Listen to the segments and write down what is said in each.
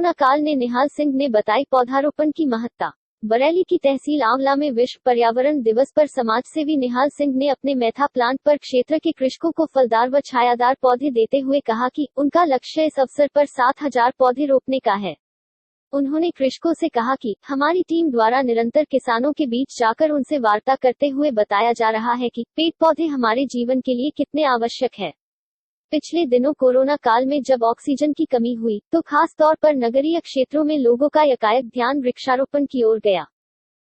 Corona काल ने निहाल सिंह ने बताई पौधारोपण की महत्ता। बरेली की तहसील आंवला में विश्व पर्यावरण दिवस पर समाजसेवी निहाल सिंह ने अपने मेथा प्लांट पर क्षेत्र के कृषकों को फलदार व छायादार पौधे देते हुए कहा कि उनका लक्ष्य इस अवसर पर 7,000 पौधे रोपने का है। उन्होंने कृषकों से कहा कि हमारी टीम द्वारा निरंतर किसानों के बीच जाकर उनसे वार्ता करते हुए बताया जा रहा है कि पेड़ पौधे हमारे जीवन के लिए कितने आवश्यक है। पिछले दिनों कोरोना काल में जब ऑक्सीजन की कमी हुई तो खास तौर पर नगरीय क्षेत्रों में लोगों का एकाएक ध्यान वृक्षारोपण की ओर गया।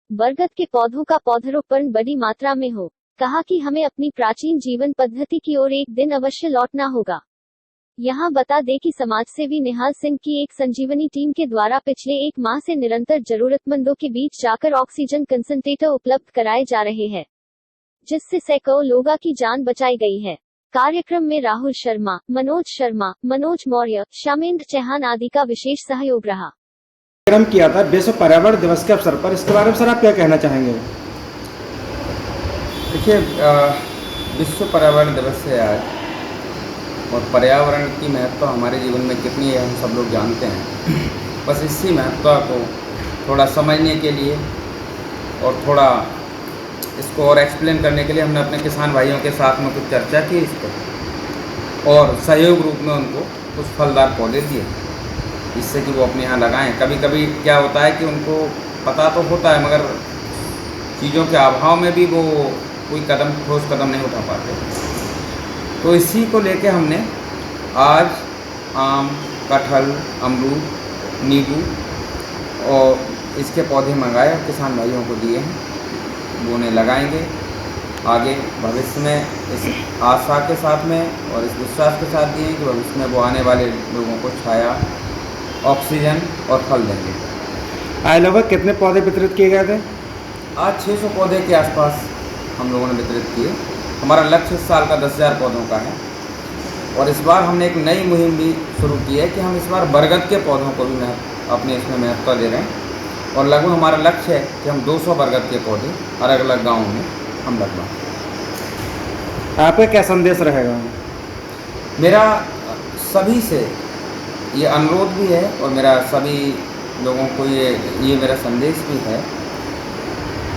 बरगद के पौधों का पौधारोपण बड़ी मात्रा में हो। कहा कि हमें अपनी प्राचीन जीवन पद्धति की ओर एक दिन अवश्य लौटना होगा। यहाँ बता दें कि समाजसेवी निहाल सिंह की एक संजीवनी टीम के द्वारा पिछले 1 माह से निरंतर जरूरतमंदों के बीच जाकर ऑक्सीजन कंसंट्रेटर उपलब्ध कराए जा रहे हैं, जिससे सैकड़ों लोगों की जान बचाई गई है। कार्यक्रम में राहुल शर्मा, मनोज मौर्य, शामेंद्र चौहान आदि का विशेष सहयोग रहा। कार्यक्रम किया था विश्व पर्यावरण दिवस के अवसर पर, इसके बारे में सर आप क्या कहना चाहेंगे? देखिए, विश्व पर्यावरण दिवस है आज, और पर्यावरण की महत्व हमारे जीवन में कितनी है हम सब लोग जानते हैं। बस इसी महत्व को थोड़ा समझने के लिए और थोड़ा इसको और एक्सप्लेन करने के लिए हमने अपने किसान भाइयों के साथ में कुछ चर्चा की इस पर, और सहयोग रूप में उनको कुछ फलदार पौधे दिए, जिससे कि वो अपने यहाँ लगाएं। कभी कभी क्या होता है कि उनको पता तो होता है, मगर चीज़ों के अभाव में भी वो कोई ठोस कदम नहीं उठा पाते। तो इसी को लेके हमने आज आम, कटहल, अमरूद, नींबू और इसके पौधे मंगाए और किसान भाइयों को दिए हैं। वो उन्हें लगाएंगे आगे भविष्य में, इस आशा के साथ में और इस विश्वास के साथ दिए कि भविष्य में वो आने वाले लोगों को छाया, ऑक्सीजन और फल देंगे। आज लगभग कितने पौधे वितरित किए गए थे? आज 600 पौधे के आसपास हम लोगों ने वितरित किए। हमारा लक्ष्य इस साल का 10,000 पौधों का है, और इस बार हमने एक नई मुहिम भी शुरू की है कि हम इस बार बरगद के पौधों को भी अपने इसमें महत्व दे रहे हैं, और लगभग हमारा लक्ष्य है कि हम 200 बरगद के पौधे अलग अलग गाँवों में हम लगवाएं। आपका क्या संदेश रहेगा? मेरा सभी से ये अनुरोध भी है, और मेरा सभी लोगों को ये मेरा संदेश भी है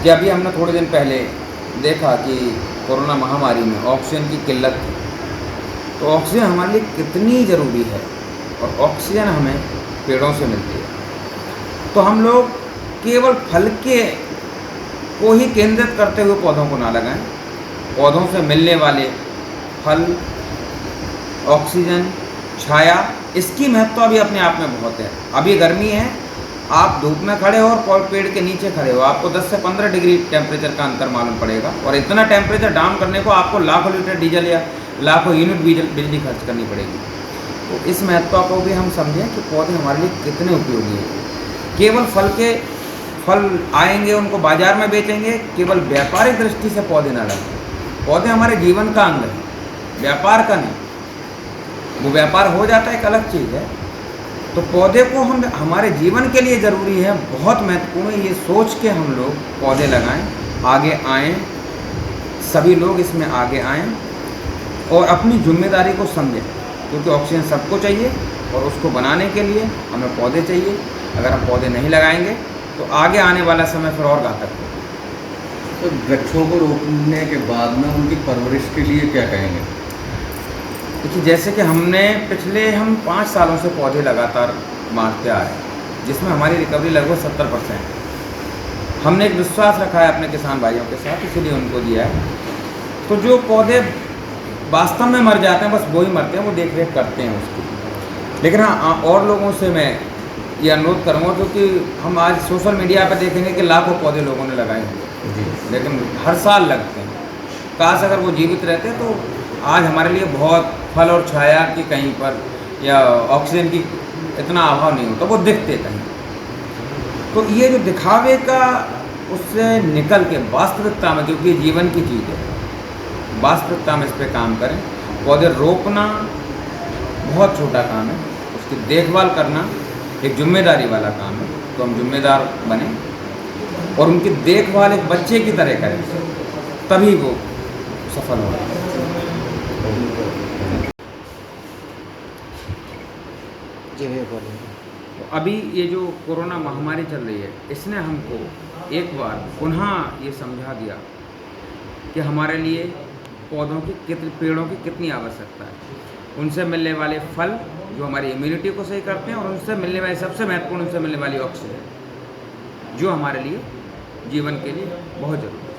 कि अभी हमने थोड़े दिन पहले देखा कि कोरोना महामारी में ऑक्सीजन की किल्लत थी। तो ऑक्सीजन हमारे लिए कितनी ज़रूरी है, और ऑक्सीजन हमें पेड़ों से मिलती है। तो हम लोग केवल फल के को ही केंद्रित करते हुए पौधों को ना लगाएं। पौधों से मिलने वाले फल, ऑक्सीजन, छाया, इसकी महत्व भी अपने आप में बहुत है। अभी गर्मी है, आप धूप में खड़े हो और पेड़ के नीचे खड़े हो, आपको 10 से 15 डिग्री टेम्परेचर का अंतर मालूम पड़ेगा, और इतना टेम्परेचर डाउन करने को आपको लाखों लीटर डीजल या लाखों यूनिट बिजली खर्च करनी पड़ेगी। तो इस महत्व को भी हम समझें कि पौधे हमारे लिए कितने उपयोगी हैं। केवल फल आएंगे, उनको बाजार में बेचेंगे, केवल व्यापारिक दृष्टि से पौधे ना लगाएं। पौधे हमारे जीवन का अंग है, व्यापार का नहीं। वो व्यापार हो जाता है एक अलग चीज़ है। तो पौधे को हम हमारे जीवन के लिए ज़रूरी है, बहुत महत्वपूर्ण है। ये सोच के हम लोग पौधे लगाएं, आगे आएँ, सभी लोग इसमें आगे आएँ और अपनी जिम्मेदारी को समझें, क्योंकि ऑक्सीजन सबको चाहिए, और उसको बनाने के लिए हमें पौधे चाहिए। अगर हम पौधे नहीं लगाएंगे तो आगे आने वाला समय फिर और घातक होगा। तो वृक्षों को रोपने के बाद में उनकी परवरिश के लिए क्या कहेंगे? देखिए, जैसे कि हम 5 सालों से पौधे लगातार बांटते आ रहे हैं, जिसमें हमारी रिकवरी लगभग 70%। हमने एक विश्वास रखा है अपने किसान भाइयों के साथ, इसीलिए उनको दिया है। तो जो पौधे वास्तव में मर जाते हैं, बस वो ही मरते हैं, वो देख रेख करते हैं उसकी। लेकिन हाँ, और लोगों से मैं ये अनुरोध करूँगा, क्योंकि हम आज सोशल मीडिया पर देखेंगे कि लाखों पौधे लोगों ने लगाए हैं, लेकिन हर साल लगते हैं। काश अगर वो जीवित रहते तो आज हमारे लिए बहुत फल और छाया की कहीं पर या ऑक्सीजन की इतना अभाव नहीं होता, वो दिखते कहीं। तो ये जो दिखावे का, उससे निकल के वास्तविकता में, क्योंकि जीवन की चीज़ है, वास्तविकता में इस पर काम करें। पौधे रोपना बहुत छोटा काम है, उसकी देखभाल करना एक जिम्मेदारी वाला काम है। तो हम जिम्मेदार बने और उनकी देखभाल एक बच्चे की तरह करें, तभी वो सफल होगा। जी भैया बोलिए। तो अभी ये जो कोरोना महामारी चल रही है, इसने हमको एक बार पुनः ये समझा दिया कि हमारे लिए पौधों की पेड़ों की कितनी आवश्यकता है। उनसे मिलने वाले फल जो हमारी इम्यूनिटी को सही करते हैं, और उनसे मिलने वाली सबसे महत्वपूर्ण उनसे मिलने वाली ऑक्सीजन, जो हमारे लिए जीवन के लिए बहुत ज़रूरी है।